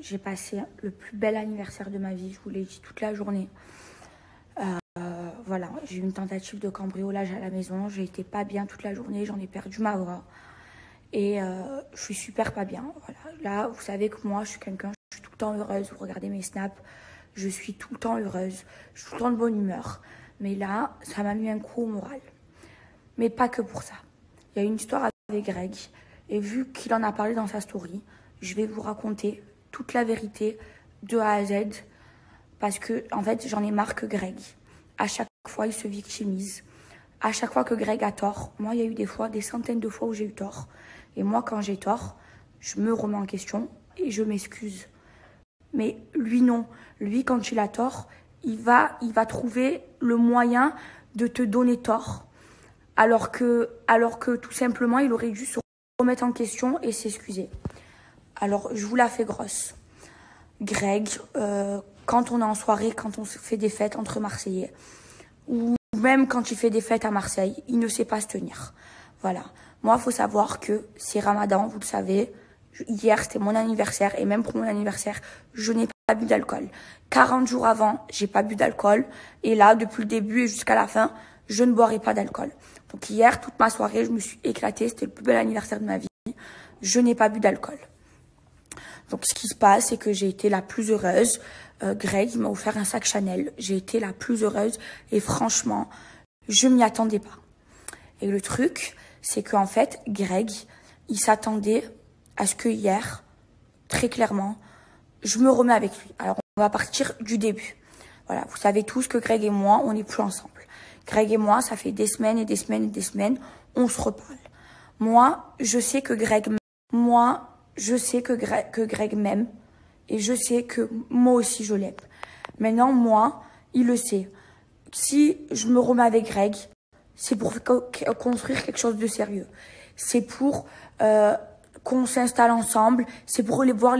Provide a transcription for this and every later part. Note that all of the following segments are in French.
J'ai passé le plus bel anniversaire de ma vie, je vous l'ai dit toute la journée. Voilà, j'ai eu une tentative de cambriolage à la maison, j'ai été pas bien toute la journée, j'en ai perdu ma voix. Et je suis super pas bien. Voilà. Là, vous savez que moi, je suis quelqu'un, je suis tout le temps heureuse. Vous regardez mes snaps, je suis tout le temps heureuse. Je suis tout le temps de bonne humeur. Mais là, ça m'a mis un coup au moral. Mais pas que pour ça. Il y a une histoire avec Greg. Et vu qu'il en a parlé dans sa story, je vais vous raconter toute la vérité de A à Z. Parce que, en fait, j'en ai marre que Greg, à chaque fois, il se victimise. À chaque fois que Greg a tort, moi, il y a eu des fois, des centaines de fois où j'ai eu tort. Et moi, quand j'ai tort, je me remets en question et je m'excuse. Mais lui, non. Lui, quand il a tort, il va trouver le moyen de te donner tort. Alors que tout simplement, il aurait dû se remettre en question et s'excuser. Alors, je vous la fais grosse. Greg, quand on est en soirée, quand on fait des fêtes entre Marseillais, ou même quand il fait des fêtes à Marseille, il ne sait pas se tenir. Voilà. Moi, il faut savoir que c'est Ramadan, vous le savez. Hier, c'était mon anniversaire. Et même pour mon anniversaire, je n'ai pas bu d'alcool. 40 jours avant, j'ai pas bu d'alcool. Et là, depuis le début et jusqu'à la fin, je ne boirai pas d'alcool. Donc hier, toute ma soirée, je me suis éclatée. C'était le plus bel anniversaire de ma vie. Je n'ai pas bu d'alcool. Donc ce qui se passe, c'est que j'ai été la plus heureuse. Greg, il m'a offert un sac Chanel. J'ai été la plus heureuse. Et franchement, je m'y attendais pas. Et le truc, c'est qu'en fait, Greg, il s'attendait à ce que hier, très clairement, je me remets avec lui. Alors, on va partir du début. Voilà, vous savez tous que Greg et moi, on n'est plus ensemble. Greg et moi, ça fait des semaines et des semaines et des semaines, on se reparle. Moi, je sais que Greg m'aime et je sais que moi aussi, je l'aime. Maintenant, moi, il le sait. Si je me remets avec Greg, c'est pour construire quelque chose de sérieux. C'est pour qu'on s'installe ensemble. C'est pour voir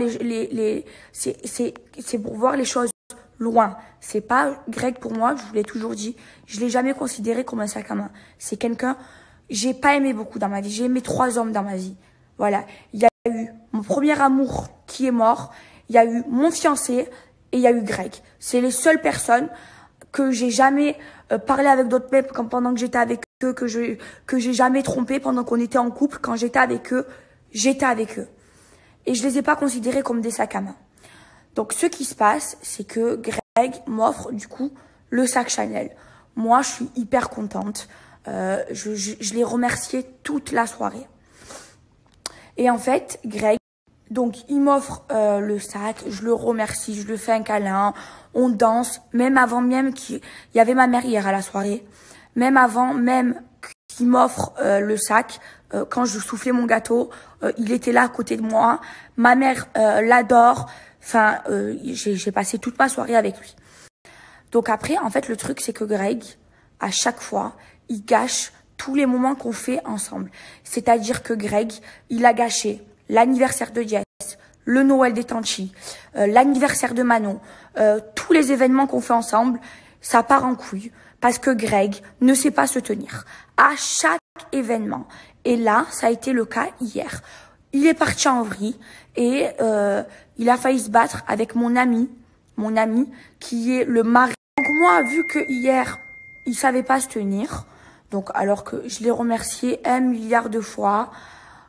c'est pour voir les choses loin. C'est pas Greg pour moi. Je vous l'ai toujours dit. Je l'ai jamais considéré comme un sac à main. C'est quelqu'un. J'ai pas aimé beaucoup dans ma vie. J'ai aimé 3 hommes dans ma vie. Voilà. Il y a eu mon premier amour qui est mort. Il y a eu mon fiancé et il y a eu Greg. C'est les seules personnes que j'ai jamais parlé avec d'autres mecs pendant que j'étais avec eux, que j'ai jamais trompé pendant qu'on était en couple. Quand j'étais avec eux, j'étais avec eux. Et je les ai pas considérés comme des sacs à main. Donc ce qui se passe, c'est que Greg m'offre du coup le sac Chanel. Moi, je suis hyper contente. Je l'ai remercié toute la soirée. Et en fait, Greg, donc il m'offre le sac, je le remercie, je lui fais un câlin, on danse, même avant même qu'il y avait ma mère hier à la soirée, même avant même qu'il m'offre le sac, quand je soufflais mon gâteau, il était là à côté de moi, ma mère l'adore, enfin j'ai passé toute ma soirée avec lui. Donc après, en fait, le truc c'est que Greg, à chaque fois, il gâche tous les moments qu'on fait ensemble. C'est-à-dire que Greg, il a gâché l'anniversaire de Jess, le Noël des Tanchi, l'anniversaire de Manon, tous les événements qu'on fait ensemble, ça part en couille parce que Greg ne sait pas se tenir à chaque événement. Et là, ça a été le cas hier. Il est parti en vrille et il a failli se battre avec mon ami qui est le mari. Donc moi, vu que hier, il savait pas se tenir, donc alors que je l'ai remercié 1 milliard de fois,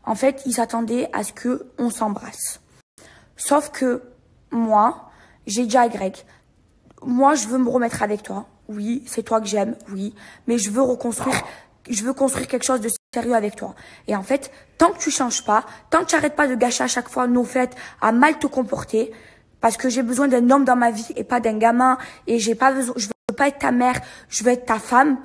en fait, il s'attendait à ce que on s'embrasse. Sauf que moi, j'ai dit à Greg, moi, je veux me remettre avec toi. Oui, c'est toi que j'aime, oui, mais je veux construire quelque chose de sérieux avec toi. Et en fait, tant que tu changes pas, tant que tu arrêtes pas de gâcher à chaque fois nos fêtes, à mal te comporter, parce que j'ai besoin d'un homme dans ma vie et pas d'un gamin, et je veux pas être ta mère, je veux être ta femme,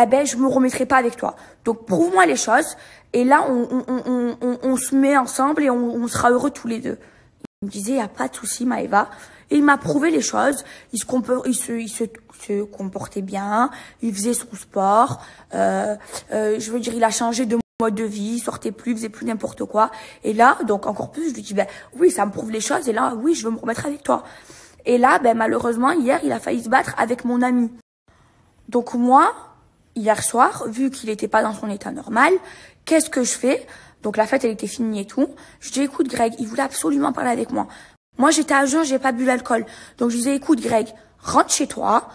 eh ben, je me remettrai pas avec toi. Donc, prouve-moi les choses, et là, on se met ensemble et on sera heureux tous les deux. Il me disait, y a pas de souci, Maëva. Et il m'a prouvé les choses. Il se comportait bien. Il faisait son sport. Je veux dire, il a changé de mode de vie. Il sortait plus, il faisait plus n'importe quoi. Et là, donc encore plus, je lui dis, ben oui, ça me prouve les choses. Et là, oui, je veux me remettre avec toi. Et là, ben malheureusement, hier, il a failli se battre avec mon ami. Donc moi, hier soir, vu qu'il n'était pas dans son état normal, qu'est-ce que je fais? Donc la fête, elle était finie et tout. Je dis, écoute Greg, il voulait absolument parler avec moi. Moi, j'étais à jeun, j'ai pas bu l'alcool. Donc je lui disais, écoute Greg, rentre chez toi.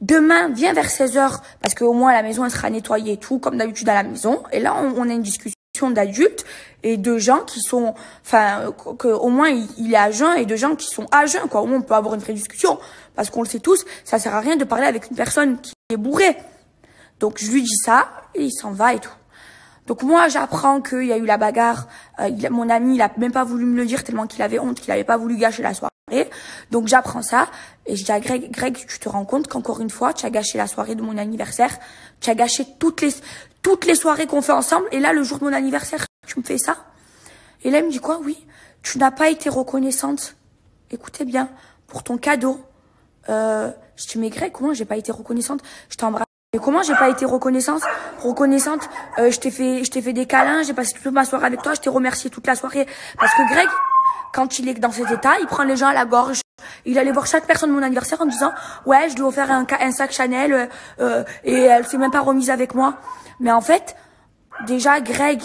Demain, viens vers 16h, parce qu'au moins la maison, elle sera nettoyée et tout, comme d'habitude à la maison. Et là, on a une discussion d'adultes et de gens qui sont, enfin, au moins il est à jeun et de gens qui sont à jeun, quoi. Au moins, on peut avoir une vraie discussion. Parce qu'on le sait tous, ça sert à rien de parler avec une personne qui est bourrée. Donc, je lui dis ça, et il s'en va et tout. Donc, moi, j'apprends qu'il y a eu la bagarre. Mon ami, il a même pas voulu me le dire tellement qu'il avait honte, qu'il avait pas voulu gâcher la soirée. Donc, j'apprends ça. Et je dis à Greg, tu te rends compte qu'encore une fois, tu as gâché la soirée de mon anniversaire. Tu as gâché toutes les soirées qu'on fait ensemble. Et là, le jour de mon anniversaire, tu me fais ça. Et là, il me dit quoi? Oui, tu n'as pas été reconnaissante. Écoutez bien, pour ton cadeau. Je dis, mais Greg, comment j'ai pas été reconnaissante? Je t'embrasse. Et comment j'ai pas été reconnaissante? Je t'ai fait des câlins, j'ai passé toute ma soirée avec toi, je t'ai remercié toute la soirée. Parce que Greg, quand il est dans cet état, il prend les gens à la gorge. Il allait voir chaque personne de mon anniversaire en disant, ouais, je lui ai offert un sac Chanel, et elle s'est même pas remise avec moi. Mais en fait, déjà, Greg,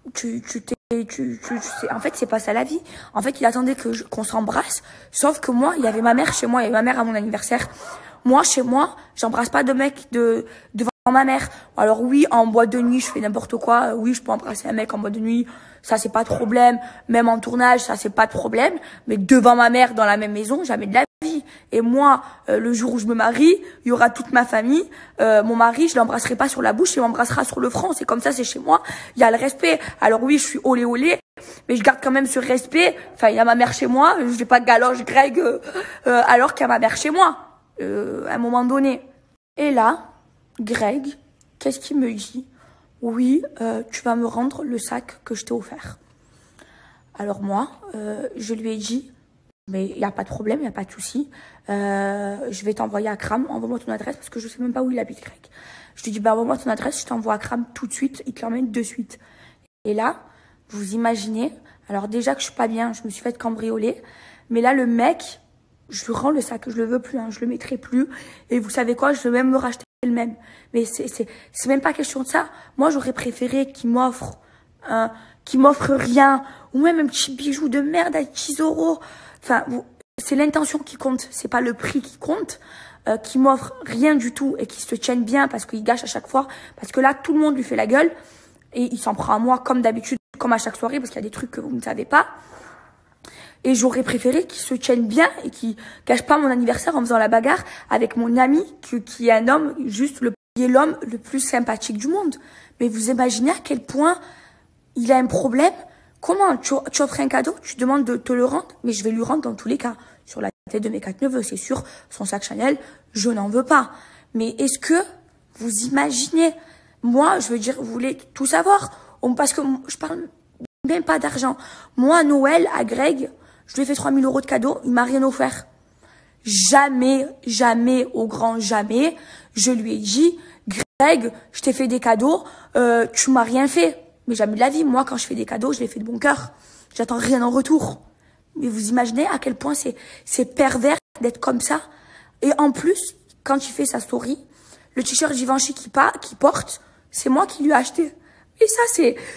en fait, c'est pas ça la vie. En fait, il attendait qu'on s'embrasse. Sauf que moi, il y avait ma mère chez moi, il y avait ma mère à mon anniversaire. Moi, chez moi, j'embrasse pas de mec devant ma mère. Alors oui, en boîte de nuit, je fais n'importe quoi. Oui, je peux embrasser un mec en boîte de nuit. Ça, c'est pas de problème. Même en tournage, ça, c'est pas de problème. Mais devant ma mère, dans la même maison, jamais de la vie. Et moi, le jour où je me marie, il y aura toute ma famille. Mon mari, je l'embrasserai pas sur la bouche, il m'embrassera sur le front. C'est comme ça, c'est chez moi. Il y a le respect. Alors oui, je suis olé olé. Mais je garde quand même ce respect. Enfin, il y a ma mère chez moi. Je vais pas galoche Greg alors qu'il y a ma mère chez moi. À un moment donné. Et là, Greg, qu'est-ce qu'il me dit? Oui, tu vas me rendre le sac que je t'ai offert. Alors moi, je lui ai dit, mais il n'y a pas de problème, il n'y a pas de souci. Je vais t'envoyer à Kram, envoie-moi ton adresse parce que je sais même pas où il habite, Greg. Je lui dis, bah envoie-moi ton adresse, je t'envoie à Kram tout de suite, il te l'emmène de suite. Et là, vous imaginez, alors déjà que je suis pas bien, je me suis fait cambrioler, mais là le mec, je lui rends le sac, je le veux plus, hein, je le mettrai plus. Et vous savez quoi, je vais même me racheter le même. Mais c'est même pas question de ça. Moi, j'aurais préféré qu'il m'offre rien, ou même un petit bijou de merde à 10 euros. Enfin, c'est l'intention qui compte, c'est pas le prix qui compte. Qui m'offre rien du tout et qui se tienne bien parce qu'il gâche à chaque fois. Parce que là, tout le monde lui fait la gueule et il s'en prend à moi comme d'habitude, comme à chaque soirée, parce qu'il y a des trucs que vous ne savez pas. Et j'aurais préféré qu'il se tienne bien et qu'il gâche pas mon anniversaire en faisant la bagarre avec mon ami qui est un homme, juste l'homme le plus sympathique du monde. Mais vous imaginez à quel point il a un problème? Comment tu offres un cadeau, tu demandes de te le rendre, mais je vais lui rendre dans tous les cas. Sur la tête de mes 4 neveux, c'est sûr, son sac Chanel, je n'en veux pas. Mais est-ce que vous imaginez? Moi, je veux dire, vous voulez tout savoir? Parce que je parle même pas d'argent. Moi, à Noël, à Greg, je lui ai fait 3000 € de cadeau, il m'a rien offert. Jamais, jamais, au grand jamais, je lui ai dit, Greg, je t'ai fait des cadeaux, tu m'as rien fait. Mais jamais de la vie, moi, quand je fais des cadeaux, je les fais de bon cœur. J'attends rien en retour. Mais vous imaginez à quel point c'est pervers d'être comme ça. Et en plus, quand il fait sa story, le t-shirt Givenchy qui porte, c'est moi qui lui ai acheté. Et ça,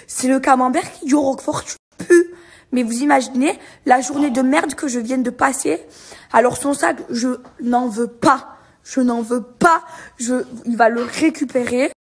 c'est le camembert qui dit au Roquefort, tu pues. Mais vous imaginez la journée de merde que je viens de passer. Alors son sac, je n'en veux pas. Je n'en veux pas. Il va le récupérer.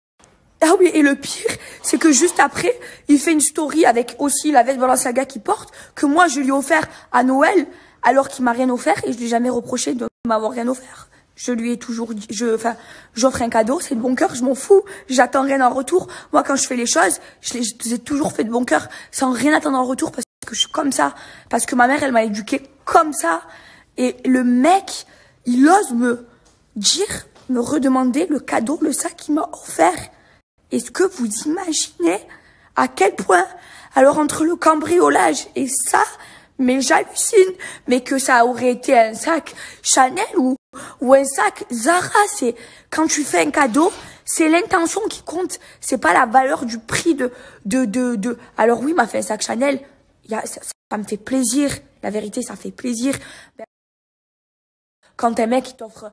Ah oui, et le pire, c'est que juste après, il fait une story avec aussi la veste Balenciaga qu'il porte, que moi je lui ai offert à Noël, alors qu'il m'a rien offert et je lui ai jamais reproché de m'avoir rien offert. Je lui ai toujours dit, j'offre un cadeau, c'est de bon cœur, je m'en fous, j'attends rien en retour. Moi, quand je fais les choses, je les ai toujours fait de bon cœur, sans rien attendre en retour, parce que je suis comme ça, parce que ma mère, elle m'a éduquée comme ça. Et le mec, il ose me redemander le cadeau, le sac qu'il m'a offert. Est-ce que vous imaginez à quel point, alors entre le cambriolage et ça, mais j'hallucine, mais que ça aurait été un sac Chanel ou un sac Zara, c'est quand tu fais un cadeau, c'est l'intention qui compte, c'est pas la valeur du prix alors oui, il m'a fait un sac Chanel, ça me fait plaisir, la vérité, ça fait plaisir. Quand un mec, il t'offre